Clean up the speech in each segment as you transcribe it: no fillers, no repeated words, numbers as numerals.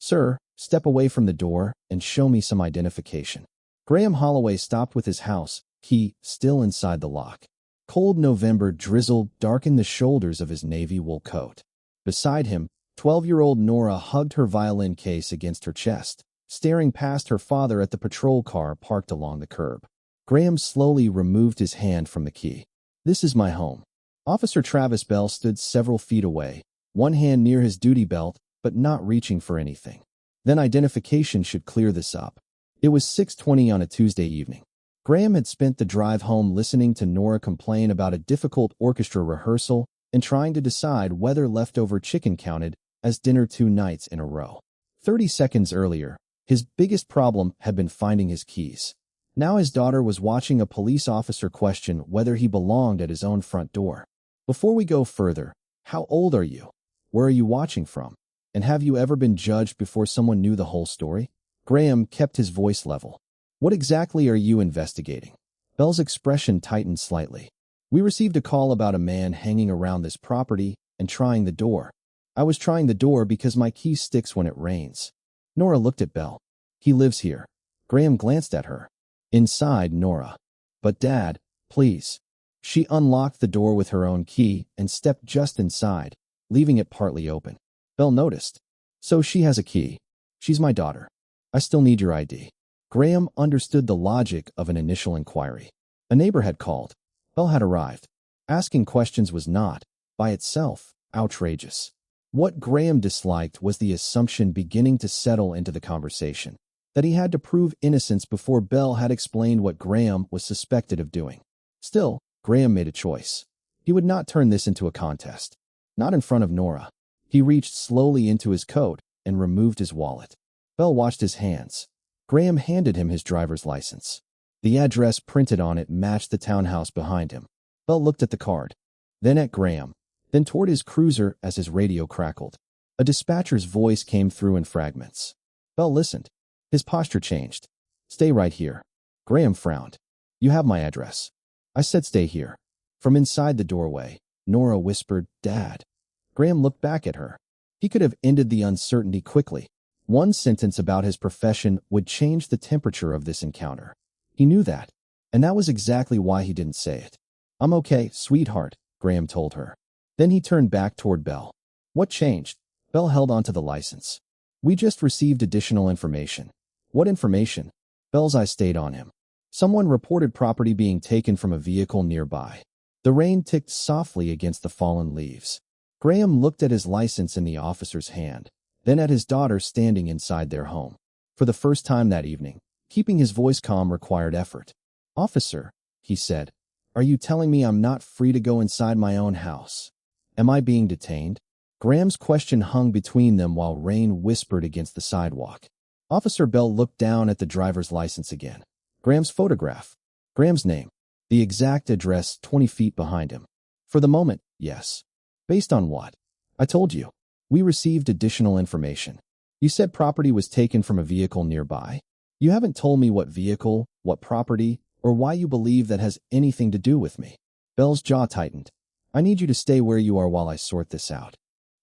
"Sir, step away from the door and show me some identification." Graham Holloway stopped with his house key still inside the lock. Cold November drizzle darkened the shoulders of his navy wool coat. Beside him, 12-year-old Nora hugged her violin case against her chest, staring past her father at the patrol car parked along the curb. Graham slowly removed his hand from the key. "This is my home." Officer Travis Bell stood several feet away, one hand near his duty belt, but not reaching for anything. Then identification should clear this up. It was 6:20 on a Tuesday evening. Graham had spent the drive home listening to Nora complain about a difficult orchestra rehearsal and trying to decide whether leftover chicken counted as dinner 2 nights in a row. 30 seconds earlier, his biggest problem had been finding his keys. Now his daughter was watching a police officer question whether he belonged at his own front door. "Before we go further, how old are you? Where are you watching from? And have you ever been judged before someone knew the whole story?" Graham kept his voice level. "What exactly are you investigating?" Bell's expression tightened slightly. "We received a call about a man hanging around this property and trying the door. I was trying the door because my key sticks when it rains." Nora looked at Bell. "He lives here." Graham glanced at her. "Inside, Nora." "But Dad, please." She unlocked the door with her own key and stepped just inside, leaving it partly open. Bell noticed. "So she has a key. She's my daughter. I still need your ID." Graham understood the logic of an initial inquiry. A neighbor had called. Bell had arrived. Asking questions was not, by itself, outrageous. What Graham disliked was the assumption beginning to settle into the conversation, that he had to prove innocence before Bell had explained what Graham was suspected of doing. Still, Graham made a choice. He would not turn this into a contest. Not in front of Nora. He reached slowly into his coat and removed his wallet. Bell watched his hands. Graham handed him his driver's license. The address printed on it matched the townhouse behind him. Bell looked at the card, then at Graham, then toward his cruiser as his radio crackled. A dispatcher's voice came through in fragments. Bell listened. His posture changed. "Stay right here." Graham frowned. "You have my address." "I said stay here." From inside the doorway, Nora whispered, "Dad." Graham looked back at her. He could have ended the uncertainty quickly. One sentence about his profession would change the temperature of this encounter. He knew that, and that was exactly why he didn't say it. "I'm okay, sweetheart," Graham told her. Then he turned back toward Bell. "What changed?" Bell held onto the license. "We just received additional information." "What information?" Bell's eyes stayed on him. "Someone reported property being taken from a vehicle nearby." The rain ticked softly against the fallen leaves. Graham looked at his license in the officer's hand, then at his daughter standing inside their home. For the first time that evening, keeping his voice calm required effort. "Officer," he said, "are you telling me I'm not free to go inside my own house? Am I being detained?" Graham's question hung between them while rain whispered against the sidewalk. Officer Bell looked down at the driver's license again. Graham's photograph. Graham's name. The exact address 20 feet behind him. For the moment, yes. "Based on what?" "I told you. We received additional information. You said property was taken from a vehicle nearby. You haven't told me what vehicle, what property, or why you believe that has anything to do with me." Bell's jaw tightened. "I need you to stay where you are while I sort this out."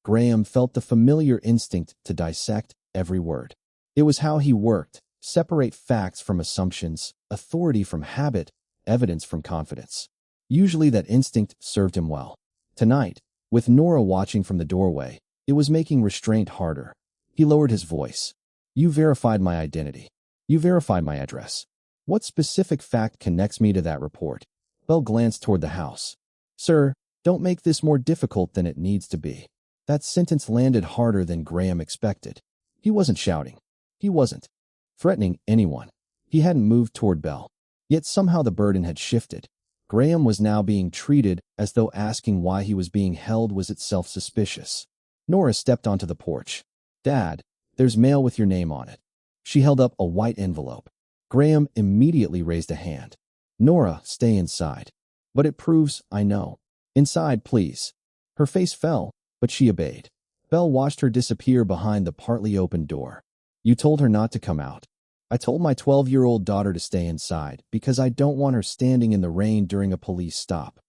Graham felt the familiar instinct to dissect every word. It was how he worked, separate facts from assumptions, authority from habit, evidence from confidence. Usually that instinct served him well. Tonight, with Nora watching from the doorway, it was making restraint harder. He lowered his voice. "You verified my identity. You verified my address. What specific fact connects me to that report?" Bell glanced toward the house. "Sir, don't make this more difficult than it needs to be." That sentence landed harder than Graham expected. He wasn't shouting. He wasn't threatening anyone. He hadn't moved toward Bell. Yet somehow the burden had shifted. Graham was now being treated as though asking why he was being held was itself suspicious. Nora stepped onto the porch. "Dad, there's mail with your name on it." She held up a white envelope. Graham immediately raised a hand. "Nora, stay inside." "But it proves I know." "Inside, please." Her face fell, but she obeyed. Bell watched her disappear behind the partly open door. "You told her not to come out." "I told my 12-year-old daughter to stay inside because I don't want her standing in the rain during a police stop."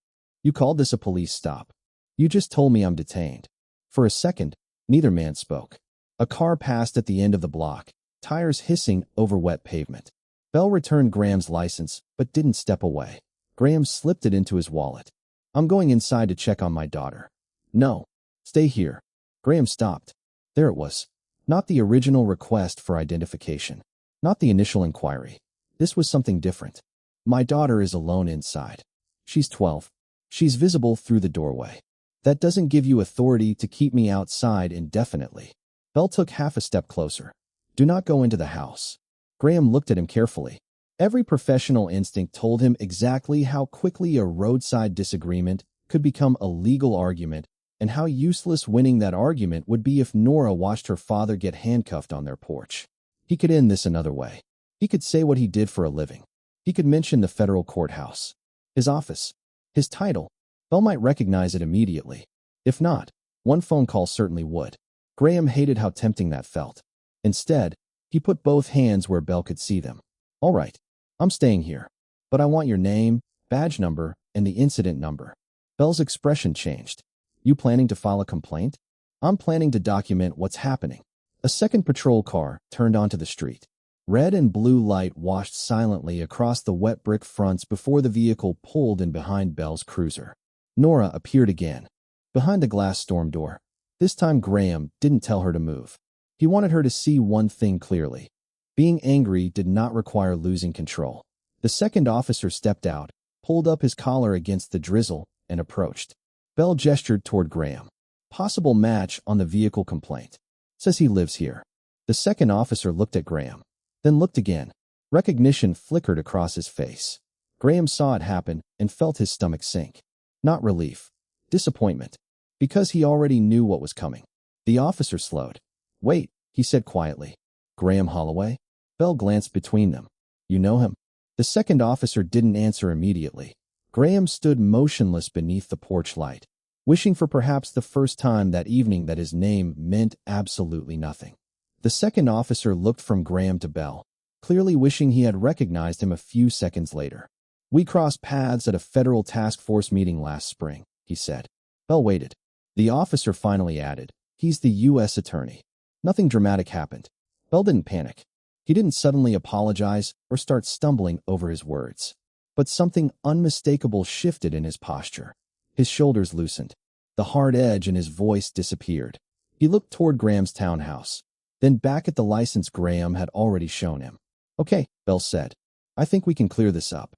"You called this a police stop." "You just told me I'm detained." For a second, neither man spoke. A car passed at the end of the block, tires hissing over wet pavement. Bell returned Graham's license, but didn't step away. Graham slipped it into his wallet. I'm going inside to check on my daughter. No. Stay here. Graham stopped. There it was. Not the original request for identification. Not the initial inquiry. This was something different. My daughter is alone inside. She's 12. She's visible through the doorway. That doesn't give you authority to keep me outside indefinitely. Bell took half a step closer. Do not go into the house. Graham looked at him carefully. Every professional instinct told him exactly how quickly a roadside disagreement could become a legal argument and how useless winning that argument would be if Nora watched her father get handcuffed on their porch. He could end this another way. He could say what he did for a living. He could mention the federal courthouse, his office, his title. Bell might recognize it immediately. If not, one phone call certainly would. Graham hated how tempting that felt. Instead, he put both hands where Bell could see them. All right, I'm staying here, but I want your name, badge number, and the incident number. Bell's expression changed. You planning to file a complaint? I'm planning to document what's happening. A second patrol car turned onto the street. Red and blue light washed silently across the wet brick fronts before the vehicle pulled in behind Bell's cruiser. Nora appeared again, behind the glass storm door. This time Graham didn't tell her to move. He wanted her to see one thing clearly. Being angry did not require losing control. The second officer stepped out, pulled up his collar against the drizzle, and approached. Bell gestured toward Graham. Possible match on the vehicle complaint. Says he lives here. The second officer looked at Graham, then looked again. Recognition flickered across his face. Graham saw it happen and felt his stomach sink. Not relief. Disappointment. Because he already knew what was coming. The officer slowed. Wait, he said quietly. Graham Holloway? Bell glanced between them. You know him? The second officer didn't answer immediately. Graham stood motionless beneath the porch light, wishing for perhaps the first time that evening that his name meant absolutely nothing. The second officer looked from Graham to Bell, clearly wishing he had recognized him a few seconds later. We crossed paths at a federal task force meeting last spring, he said. Bell waited. The officer finally added, he's the U.S. attorney. Nothing dramatic happened. Bell didn't panic. He didn't suddenly apologize or start stumbling over his words. But something unmistakable shifted in his posture. His shoulders loosened. The hard edge in his voice disappeared. He looked toward Graham's townhouse, then back at the license Graham had already shown him. Okay, Bell said. I think we can clear this up.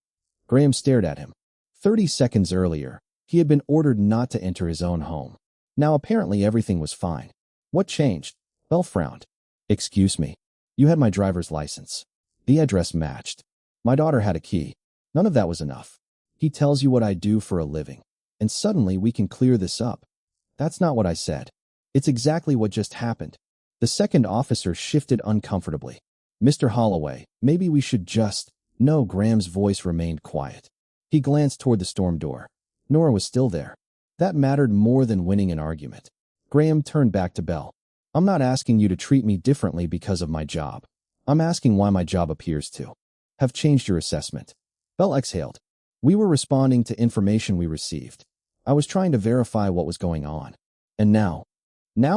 Graham stared at him. 30 seconds earlier, he had been ordered not to enter his own home. Now apparently everything was fine. What changed? Bell frowned. Excuse me. You had my driver's license. The address matched. My daughter had a key. None of that was enough. He tells you what I do for a living, and suddenly we can clear this up. That's not what I said. It's exactly what just happened. The second officer shifted uncomfortably. Mr. Holloway, maybe we should just... No, Graham's voice remained quiet. He glanced toward the storm door. Nora was still there. That mattered more than winning an argument. Graham turned back to Bell. I'm not asking you to treat me differently because of my job. I'm asking why my job appears to have changed your assessment. Bell exhaled. We were responding to information we received. I was trying to verify what was going on. And now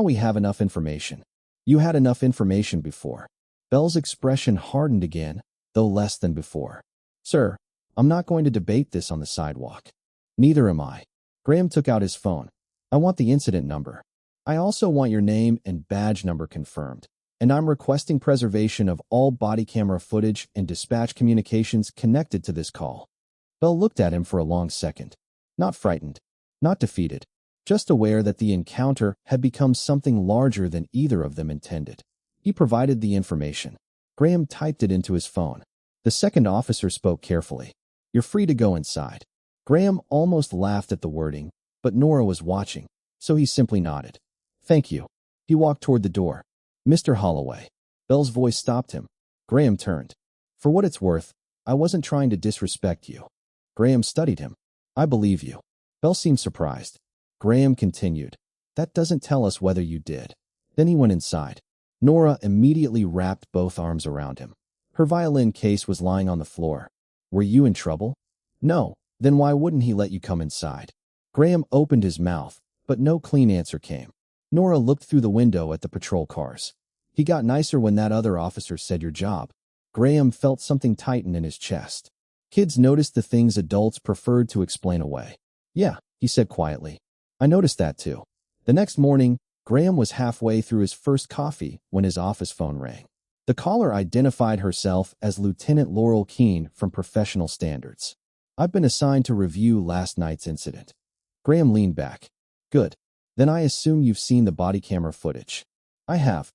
we have enough information. You had enough information before. Bell's expression hardened again, though less than before. Sir, I'm not going to debate this on the sidewalk. Neither am I. Graham took out his phone. I want the incident number. I also want your name and badge number confirmed. And I'm requesting preservation of all body camera footage and dispatch communications connected to this call. Bell looked at him for a long second. Not frightened, not defeated, just aware that the encounter had become something larger than either of them intended. He provided the information. Graham typed it into his phone. The second officer spoke carefully. You're free to go inside. Graham almost laughed at the wording, but Nora was watching, so he simply nodded. Thank you. He walked toward the door. Mr. Holloway. Bell's voice stopped him. Graham turned. For what it's worth, I wasn't trying to disrespect you. Graham studied him. I believe you. Bell seemed surprised. Graham continued. That doesn't tell us whether you did. Then he went inside. Nora immediately wrapped both arms around him. Her violin case was lying on the floor. Were you in trouble? No. Then why wouldn't he let you come inside? Graham opened his mouth, but no clean answer came. Nora looked through the window at the patrol cars. He got nicer when that other officer said your job. Graham felt something tighten in his chest. Kids noticed the things adults preferred to explain away. Yeah, he said quietly. I noticed that too. The next morning, Graham was halfway through his first coffee when his office phone rang. The caller identified herself as Lieutenant Laurel Keene from Professional Standards. I've been assigned to review last night's incident. Graham leaned back. Good. Then I assume you've seen the body camera footage. I have.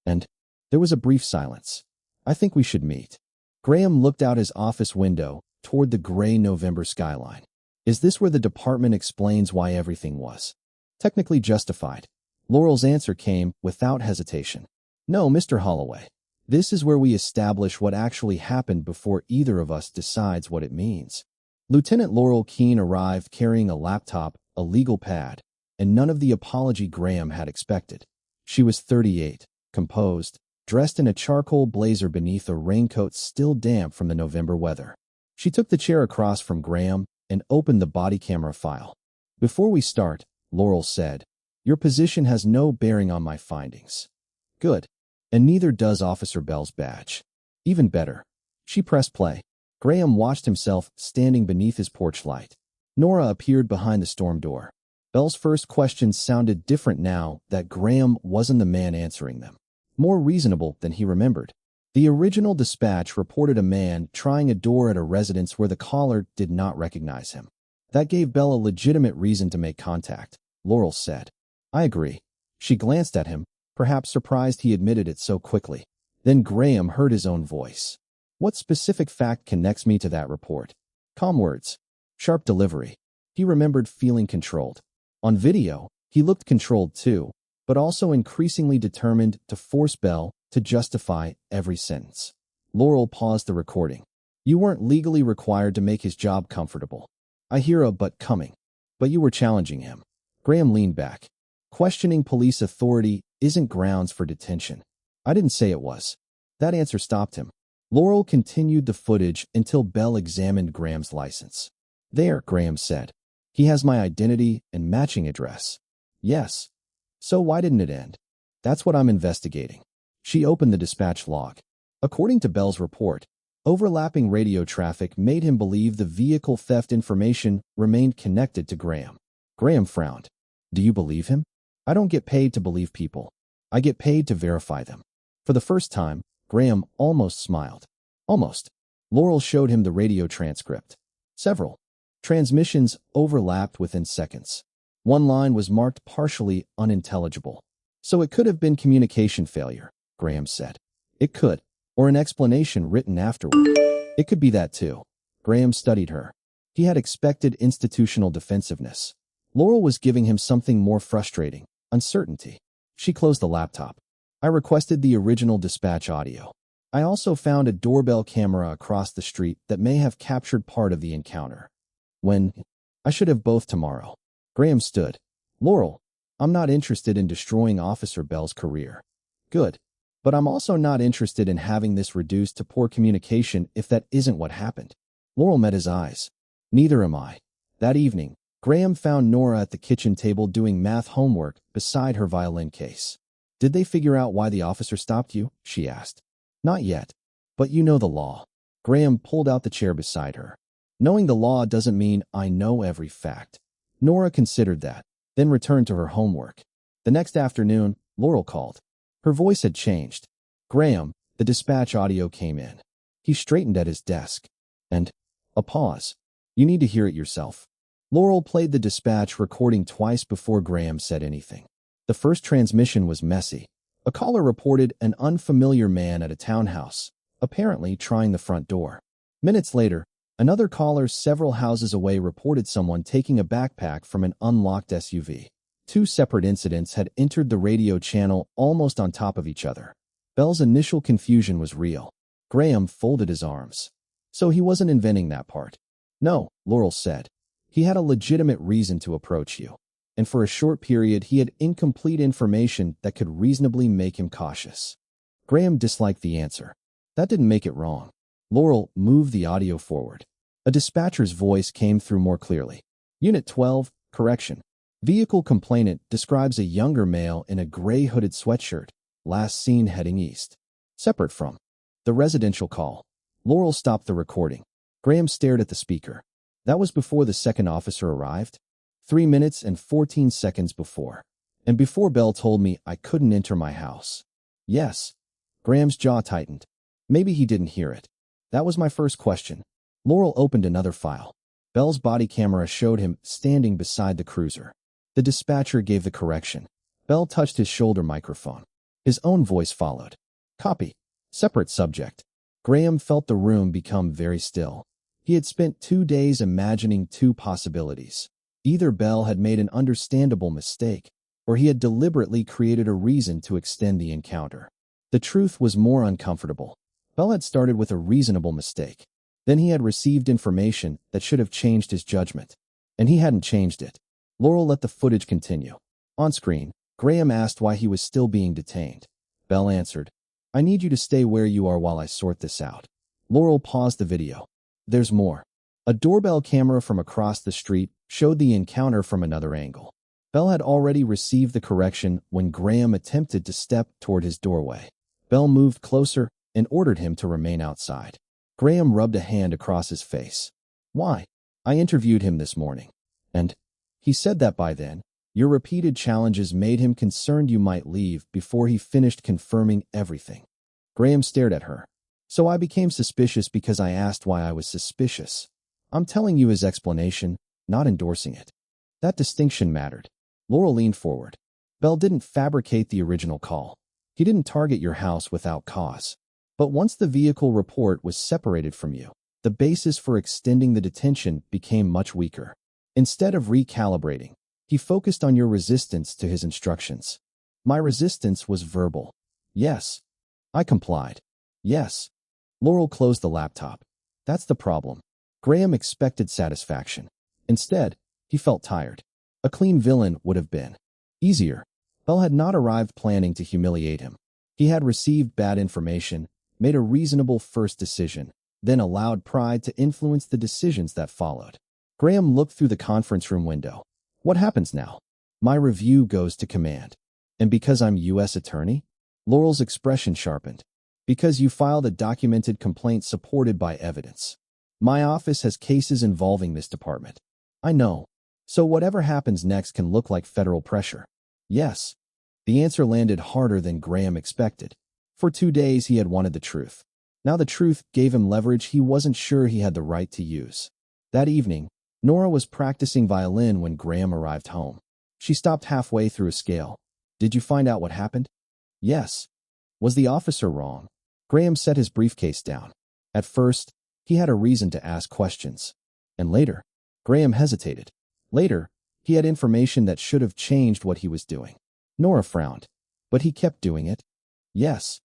And there was a brief silence. I think we should meet. Graham looked out his office window toward the gray November skyline. Is this where the department explains why everything was technically justified? Laurel's answer came without hesitation. No, Mr. Holloway. This is where we establish what actually happened before either of us decides what it means. Lieutenant Laurel Keene arrived carrying a laptop, a legal pad, and none of the apology Graham had expected. She was 38, composed, dressed in a charcoal blazer beneath a raincoat still damp from the November weather. She took the chair across from Graham and opened the body camera file. Before we start, Laurel said, your position has no bearing on my findings. Good. And neither does Officer Bell's badge. Even better. She pressed play. Graham watched himself standing beneath his porch light. Nora appeared behind the storm door. Bell's first questions sounded different now that Graham wasn't the man answering them. More reasonable than he remembered. The original dispatch reported a man trying a door at a residence where the caller did not recognize him. That gave Bell a legitimate reason to make contact, Laurel said. I agree. She glanced at him, perhaps surprised he admitted it so quickly. Then Graham heard his own voice. What specific fact connects me to that report? Calm words. Sharp delivery. He remembered feeling controlled. On video, he looked controlled too, but also increasingly determined to force Bell to justify every sentence. Laurel paused the recording. You weren't legally required to make his job comfortable. I hear a but coming. But you were challenging him. Graham leaned back. Questioning police authority isn't grounds for detention. I didn't say it was. That answer stopped him. Laurel continued the footage until Bell examined Graham's license. There, Graham said. He has my identity and matching address. Yes. So why didn't it end? That's what I'm investigating. She opened the dispatch log. According to Bell's report, overlapping radio traffic made him believe the vehicle theft information remained connected to Graham. Graham frowned. Do you believe him? I don't get paid to believe people. I get paid to verify them. For the first time, Graham almost smiled. Almost. Laurel showed him the radio transcript. Several transmissions overlapped within seconds. One line was marked partially unintelligible. So it could have been communication failure, Graham said. It could. Or an explanation written afterward. It could be that too. Graham studied her. He had expected institutional defensiveness. Laurel was giving him something more frustrating, uncertainty. She closed the laptop. I requested the original dispatch audio. I also found a doorbell camera across the street that may have captured part of the encounter. I should have both tomorrow. Graham stood. Laurel, I'm not interested in destroying Officer Bell's career. Good. But I'm also not interested in having this reduced to poor communication if that isn't what happened. Laurel met his eyes. Neither am I. That evening, Graham found Nora at the kitchen table doing math homework beside her violin case. Did they figure out why the officer stopped you? She asked. Not yet. But you know the law. Graham pulled out the chair beside her. Knowing the law doesn't mean I know every fact. Nora considered that, then returned to her homework. The next afternoon, Laurel called. Her voice had changed. Graham, the dispatch audio came in. He straightened at his desk. And a pause. You need to hear it yourself. Laurel played the dispatch recording twice before Graham said anything. The first transmission was messy. A caller reported an unfamiliar man at a townhouse, apparently trying the front door. Minutes later, another caller several houses away reported someone taking a backpack from an unlocked SUV. Two separate incidents had entered the radio channel almost on top of each other. Bell's initial confusion was real. Graham folded his arms. So he wasn't inventing that part. No, Laurel said. He had a legitimate reason to approach you. And for a short period he had incomplete information that could reasonably make him cautious. Graham disliked the answer. That didn't make it wrong. Laurel moved the audio forward. A dispatcher's voice came through more clearly. Unit 12, correction. Vehicle complainant describes a younger male in a gray hooded sweatshirt, last seen heading east. Separate from the residential call. Laurel stopped the recording. Graham stared at the speaker. That was before the second officer arrived? 3 minutes and 14 seconds before. And before Bell told me I couldn't enter my house. Yes. Graham's jaw tightened. Maybe he didn't hear it. That was my first question. Laurel opened another file. Bell's body camera showed him standing beside the cruiser. The dispatcher gave the correction. Bell touched his shoulder microphone. His own voice followed. Copy. Separate subject. Graham felt the room become very still. He had spent 2 days imagining 2 possibilities. Either Bell had made an understandable mistake, or he had deliberately created a reason to extend the encounter. The truth was more uncomfortable. Bell had started with a reasonable mistake. Then he had received information that should have changed his judgment. And he hadn't changed it. Laurel let the footage continue. On screen, Graham asked why he was still being detained. Bell answered, I need you to stay where you are while I sort this out. Laurel paused the video. There's more. A doorbell camera from across the street showed the encounter from another angle. Bell had already received the correction when Graham attempted to step toward his doorway. Bell moved closer and ordered him to remain outside. Graham rubbed a hand across his face. Why? I interviewed him this morning. And he said that by then, your repeated challenges made him concerned you might leave before he finished confirming everything. Graham stared at her. So I became suspicious because I asked why I was suspicious. I'm telling you his explanation, not endorsing it. That distinction mattered. Laurel leaned forward. Bell didn't fabricate the original call. He didn't target your house without cause. But once the vehicle report was separated from you, the basis for extending the detention became much weaker. Instead of recalibrating, he focused on your resistance to his instructions. My resistance was verbal. Yes. I complied. Yes. Laurel closed the laptop. That's the problem. Graham expected satisfaction. Instead, he felt tired. A clean villain would have been easier. Bell had not arrived planning to humiliate him. He had received bad information, made a reasonable first decision, then allowed pride to influence the decisions that followed. Graham looked through the conference room window. What happens now? My review goes to command. And because I'm U.S. attorney? Laurel's expression sharpened. Because you filed a documented complaint supported by evidence. My office has cases involving this department. I know. So whatever happens next can look like federal pressure. Yes. The answer landed harder than Graham expected. For 2 days he had wanted the truth. Now the truth gave him leverage he wasn't sure he had the right to use. That evening, Nora was practicing violin when Graham arrived home. She stopped halfway through a scale. Did you find out what happened? Yes. Was the officer wrong? Graham set his briefcase down. At first, he had a reason to ask questions. And later, Graham hesitated. Later, he had information that should have changed what he was doing. Nora frowned. But he kept doing it. Yes.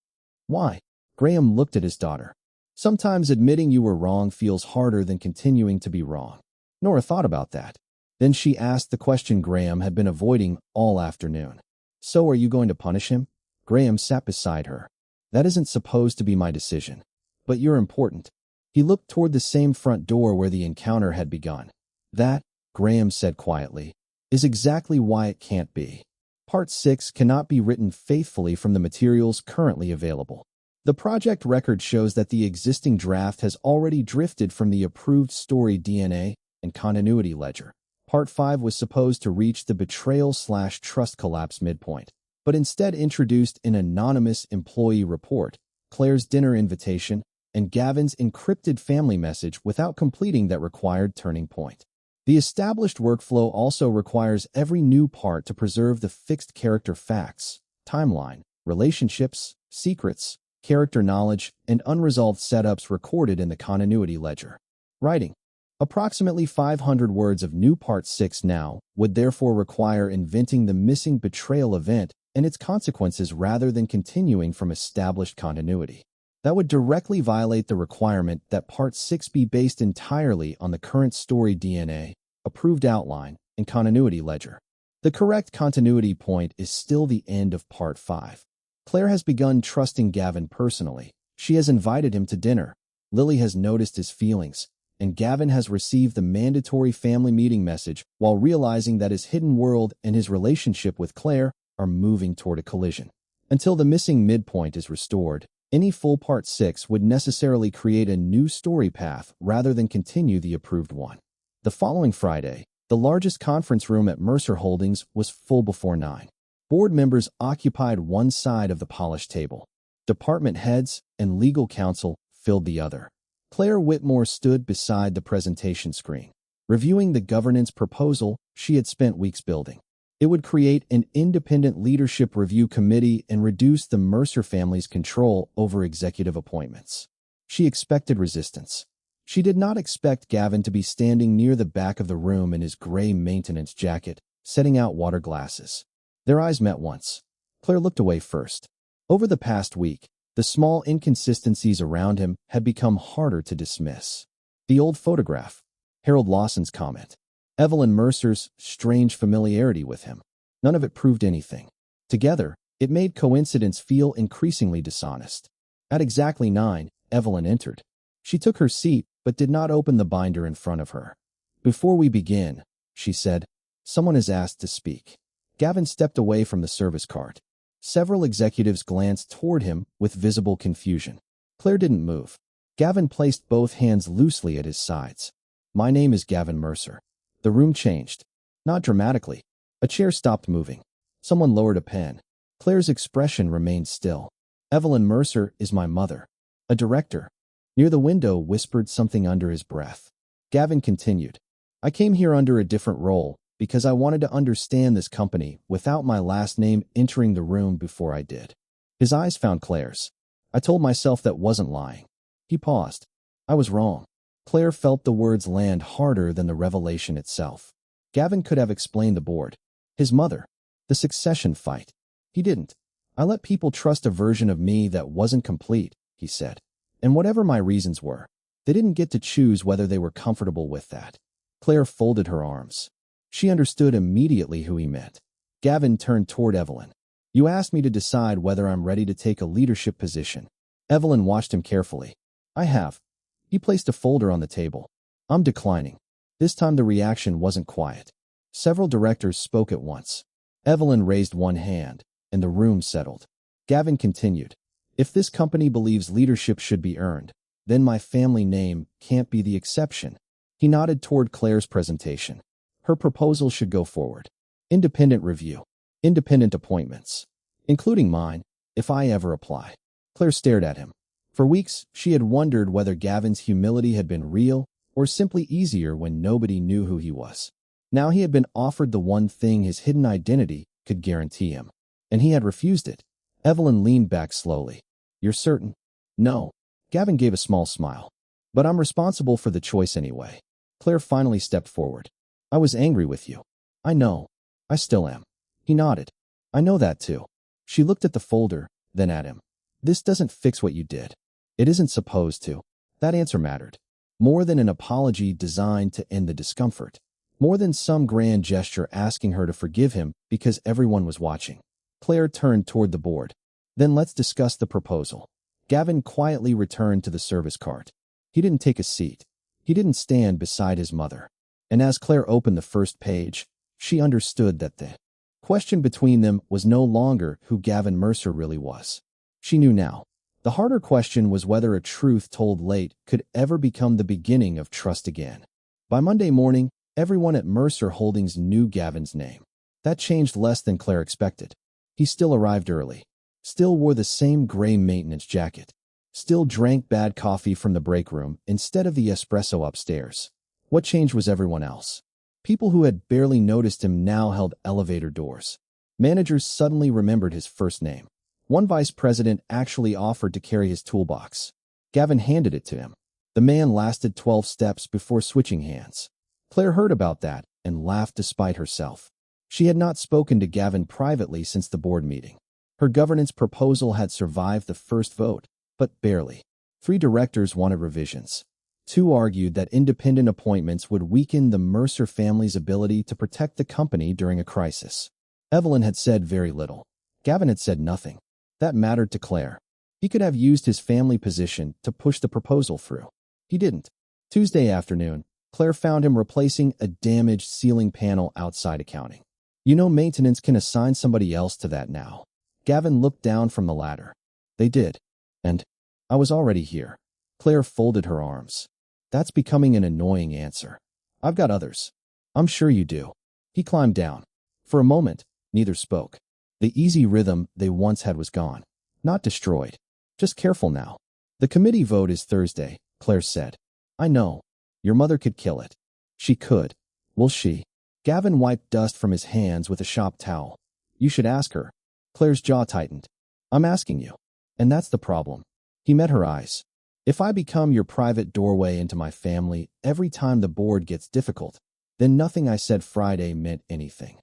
Why? Graham looked at his daughter. Sometimes admitting you were wrong feels harder than continuing to be wrong. Nora thought about that. Then she asked the question Graham had been avoiding all afternoon. So are you going to punish him? Graham sat beside her. That isn't supposed to be my decision. But you're important. He looked toward the same front door where the encounter had begun. That, Graham said quietly, is exactly why it can't be. Part 6 cannot be written faithfully from the materials currently available. The project record shows that the existing draft has already drifted from the approved story DNA and continuity ledger. Part 5 was supposed to reach the betrayal/trust collapse midpoint, but instead introduced an anonymous employee report, Claire's dinner invitation, and Gavin's encrypted family message without completing that required turning point. The established workflow also requires every new part to preserve the fixed character facts, timeline, relationships, secrets, character knowledge, and unresolved setups recorded in the continuity ledger. Writing. Approximately 500 words of new Part 6 now would therefore require inventing the missing betrayal event and its consequences rather than continuing from established continuity. That would directly violate the requirement that Part 6 be based entirely on the current story DNA, approved outline, and continuity ledger. The correct continuity point is still the end of Part 5. Claire has begun trusting Gavin personally. She has invited him to dinner. Lily has noticed his feelings, and Gavin has received the mandatory family meeting message while realizing that his hidden world and his relationship with Claire are moving toward a collision. Until the missing midpoint is restored, any full Part 6 would necessarily create a new story path rather than continue the approved one. The following Friday, the largest conference room at Mercer Holdings was full before 9. Board members occupied one side of the polished table. Department heads and legal counsel filled the other. Claire Whitmore stood beside the presentation screen, reviewing the governance proposal she had spent weeks building. It would create an independent leadership review committee and reduce the Mercer family's control over executive appointments. She expected resistance. She did not expect Gavin to be standing near the back of the room in his gray maintenance jacket, setting out water glasses. Their eyes met once. Claire looked away first. Over the past week, the small inconsistencies around him had become harder to dismiss. The old photograph, Harold Lawson's comment, Evelyn Mercer's strange familiarity with him. None of it proved anything. Together, it made coincidence feel increasingly dishonest. At exactly 9, Evelyn entered. She took her seat but did not open the binder in front of her. "Before we begin," she said, "someone is asked to speak." Gavin stepped away from the service cart. Several executives glanced toward him with visible confusion. Claire didn't move. Gavin placed both hands loosely at his sides. "My name is Gavin Mercer." The room changed. Not dramatically. A chair stopped moving. Someone lowered a pen. Claire's expression remained still. "Evelyn Mercer is my mother. A director." Near the window whispered something under his breath. Gavin continued, "I came here under a different role because I wanted to understand this company without my last name entering the room before I did." His eyes found Claire's. "I told myself that wasn't lying." He paused. "I was wrong." Claire felt the words land harder than the revelation itself. Gavin could have explained the board, his mother, the succession fight. He didn't. "I let people trust a version of me that wasn't complete," he said. "And whatever my reasons were, they didn't get to choose whether they were comfortable with that." Claire folded her arms. She understood immediately who he meant. Gavin turned toward Evelyn. "You asked me to decide whether I'm ready to take a leadership position." Evelyn watched him carefully. "I have." He placed a folder on the table. "I'm declining." This time the reaction wasn't quiet. Several directors spoke at once. Evelyn raised one hand, and the room settled. Gavin continued, "If this company believes leadership should be earned, then my family name can't be the exception." He nodded toward Claire's presentation. "Her proposal should go forward. Independent review. Independent appointments. Including mine, if I ever apply." Claire stared at him. For weeks, she had wondered whether Gavin's humility had been real or simply easier when nobody knew who he was. Now he had been offered the one thing his hidden identity could guarantee him, and he had refused it. Evelyn leaned back slowly. "You're certain?" "No." Gavin gave a small smile. "But I'm responsible for the choice anyway." Claire finally stepped forward. "I was angry with you." "I know. I still am." He nodded. "I know that too." She looked at the folder, then at him. "This doesn't fix what you did. It isn't supposed to." That answer mattered. More than an apology designed to end the discomfort. More than some grand gesture asking her to forgive him because everyone was watching. Claire turned toward the board. "Then let's discuss the proposal." Gavin quietly returned to the service cart. He didn't take a seat. He didn't stand beside his mother. And as Claire opened the first page, she understood that the question between them was no longer who Gavin Mercer really was. She knew now. The harder question was whether a truth told late could ever become the beginning of trust again. By Monday morning, everyone at Mercer Holdings knew Gavin's name. That changed less than Claire expected. He still arrived early. Still wore the same gray maintenance jacket. Still drank bad coffee from the break room instead of the espresso upstairs. What changed was everyone else. People who had barely noticed him now held elevator doors. Managers suddenly remembered his first name. One vice president actually offered to carry his toolbox. Gavin handed it to him. The man lasted 12 steps before switching hands. Claire heard about that and laughed despite herself. She had not spoken to Gavin privately since the board meeting. Her governance proposal had survived the first vote, but barely. 3 directors wanted revisions. 2 argued that independent appointments would weaken the Mercer family's ability to protect the company during a crisis. Evelyn had said very little. Gavin had said nothing. That mattered to Claire. He could have used his family position to push the proposal through. He didn't. Tuesday afternoon, Claire found him replacing a damaged ceiling panel outside accounting. You know maintenance can assign somebody else to that now. Gavin looked down from the ladder. They did. And I was already here. Claire folded her arms. That's becoming an annoying answer. I've got others. I'm sure you do. He climbed down. For a moment, neither spoke. The easy rhythm they once had was gone. Not destroyed. Just careful now. The committee vote is Thursday, Claire said. I know. Your mother could kill it. She could. Will she? Gavin wiped dust from his hands with a shop towel. You should ask her. Claire's jaw tightened. I'm asking you. And that's the problem. He met her eyes. If I become your private doorway into my family every time the board gets difficult, then nothing I said Friday meant anything.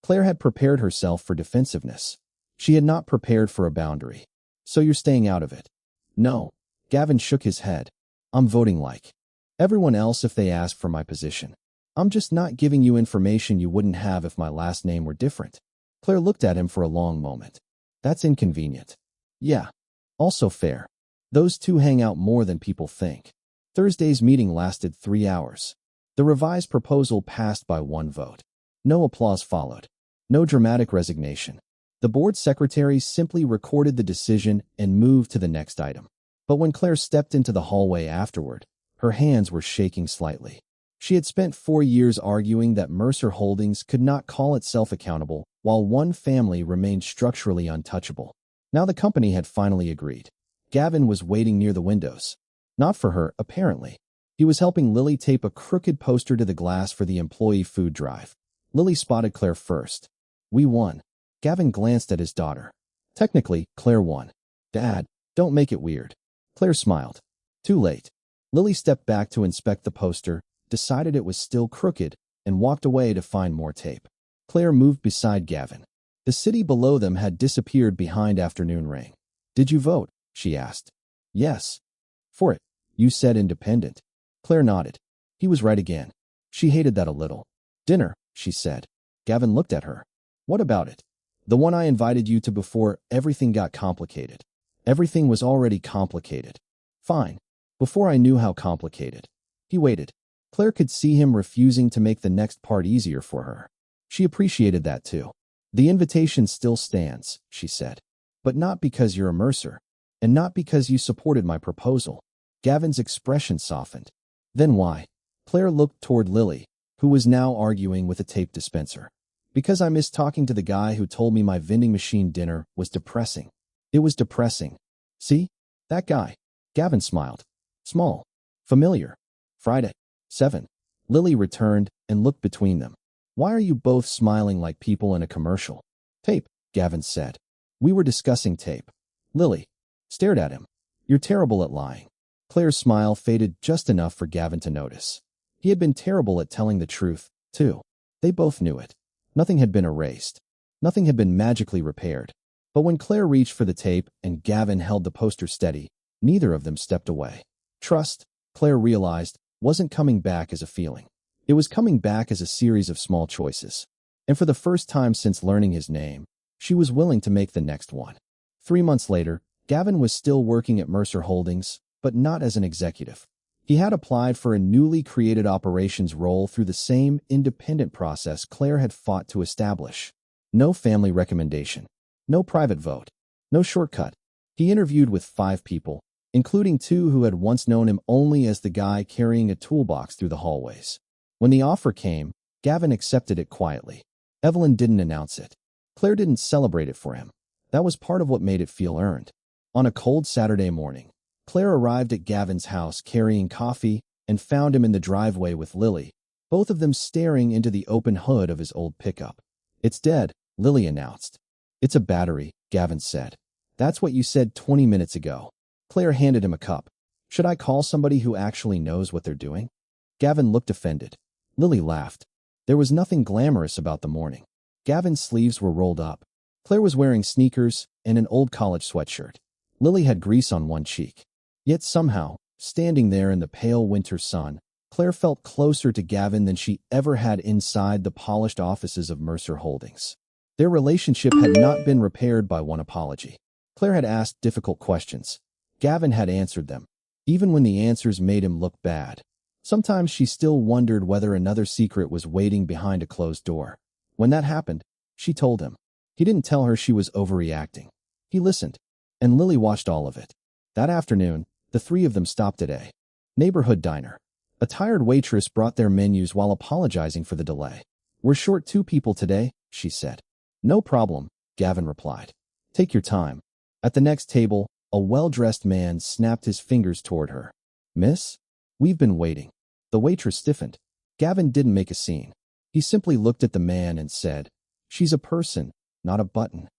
Claire had prepared herself for defensiveness. She had not prepared for a boundary. So you're staying out of it? No. Gavin shook his head. I'm voting like everyone else if they ask for my position. I'm just not giving you information you wouldn't have if my last name were different. Claire looked at him for a long moment. That's inconvenient. Yeah. Also fair. Those two hang out more than people think. Thursday's meeting lasted 3 hours. The revised proposal passed by 1 vote. No applause followed. No dramatic resignation. The board secretary simply recorded the decision and moved to the next item. But when Claire stepped into the hallway afterward, her hands were shaking slightly. She had spent 4 years arguing that Mercer Holdings could not call itself accountable while one family remained structurally untouchable. Now the company had finally agreed. Gavin was waiting near the windows. Not for her, apparently. He was helping Lily tape a crooked poster to the glass for the employee food drive. Lily spotted Claire first. We won. Gavin glanced at his daughter. Technically, Claire won. Dad, don't make it weird. Claire smiled. Too late. Lily stepped back to inspect the poster, decided it was still crooked, and walked away to find more tape. Claire moved beside Gavin. The city below them had disappeared behind afternoon rain. Did you vote? She asked. Yes. For it. You said independent. Claire nodded. He was right again. She hated that a little. Dinner, she said. Gavin looked at her. What about it? The one I invited you to before everything got complicated. Everything was already complicated. Fine. Before I knew how complicated. He waited. Claire could see him refusing to make the next part easier for her. She appreciated that too. The invitation still stands, she said. But not because you're a Mercer. And not because you supported my proposal. Gavin's expression softened. Then why? Claire looked toward Lily, who was now arguing with a tape dispenser. Because I missed talking to the guy who told me my vending machine dinner was depressing. It was depressing. See? That guy. Gavin smiled. Small. Familiar. Friday. 7. Lily returned and looked between them. Why are you both smiling like people in a commercial? Tape, Gavin said. We were discussing tape. Lily stared at him. You're terrible at lying. Claire's smile faded just enough for Gavin to notice. He had been terrible at telling the truth, too. They both knew it. Nothing had been erased. Nothing had been magically repaired. But when Claire reached for the tape and Gavin held the poster steady, neither of them stepped away. Trust, Claire realized, wasn't coming back as a feeling. It was coming back as a series of small choices. And for the first time since learning his name, she was willing to make the next one. 3 months later, Gavin was still working at Mercer Holdings, but not as an executive. He had applied for a newly created operations role through the same independent process Claire had fought to establish. No family recommendation. No private vote. No shortcut. He interviewed with 5 people, including 2 who had once known him only as the guy carrying a toolbox through the hallways. When the offer came, Gavin accepted it quietly. Evelyn didn't announce it. Claire didn't celebrate it for him. That was part of what made it feel earned. On a cold Saturday morning, Claire arrived at Gavin's house carrying coffee and found him in the driveway with Lily, both of them staring into the open hood of his old pickup. It's dead, Lily announced. It's a battery, Gavin said. That's what you said 20 minutes ago. Claire handed him a cup. Should I call somebody who actually knows what they're doing? Gavin looked offended. Lily laughed. There was nothing glamorous about the morning. Gavin's sleeves were rolled up. Claire was wearing sneakers and an old college sweatshirt. Lily had grease on one cheek. Yet somehow, standing there in the pale winter sun, Claire felt closer to Gavin than she ever had inside the polished offices of Mercer Holdings. Their relationship had not been repaired by one apology. Claire had asked difficult questions. Gavin had answered them, even when the answers made him look bad. Sometimes she still wondered whether another secret was waiting behind a closed door. When that happened, she told him. He didn't tell her she was overreacting. He listened, and Lily watched all of it. That afternoon, the three of them stopped at a neighborhood diner. A tired waitress brought their menus while apologizing for the delay. "We're short 2 people today," she said. "No problem," Gavin replied. "Take your time." At the next table, a well-dressed man snapped his fingers toward her. "Miss? We've been waiting." The waitress stiffened. Gavin didn't make a scene. He simply looked at the man and said, "She's a person, not a button."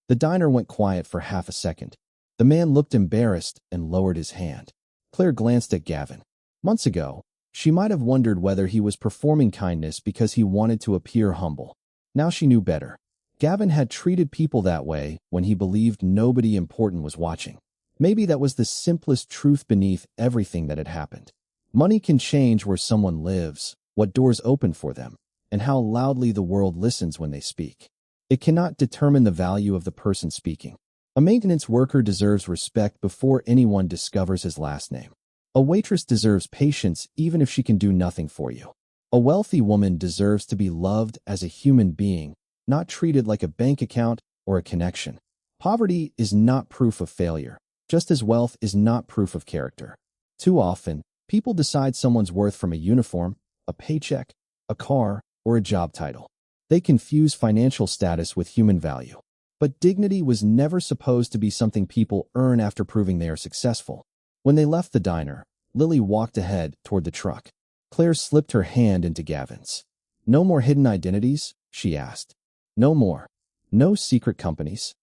The diner went quiet for half a second. The man looked embarrassed and lowered his hand. Claire glanced at Gavin. Months ago, she might have wondered whether he was performing kindness because he wanted to appear humble. Now she knew better. Gavin had treated people that way when he believed nobody important was watching. Maybe that was the simplest truth beneath everything that had happened. Money can change where someone lives, what doors open for them, and how loudly the world listens when they speak. It cannot determine the value of the person speaking. A maintenance worker deserves respect before anyone discovers his last name. A waitress deserves patience even if she can do nothing for you. A wealthy woman deserves to be loved as a human being, not treated like a bank account or a connection. Poverty is not proof of failure, just as wealth is not proof of character. Too often, people decide someone's worth from a uniform, a paycheck, a car, or a job title. They confuse financial status with human value. But dignity was never supposed to be something people earn after proving they are successful. When they left the diner, Lily walked ahead toward the truck. Claire slipped her hand into Gavin's. "No more hidden identities?" she asked. "No more. No secret companies.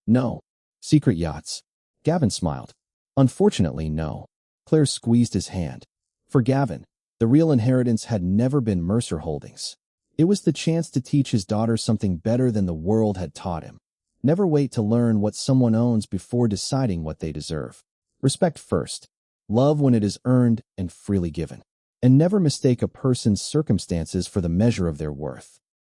No secret yachts." Gavin smiled. "Unfortunately, no." Claire squeezed his hand. For Gavin, the real inheritance had never been Mercer Holdings. It was the chance to teach his daughter something better than the world had taught him. Never wait to learn what someone owns before deciding what they deserve. Respect first. Love when it is earned and freely given. And never mistake a person's circumstances for the measure of their worth.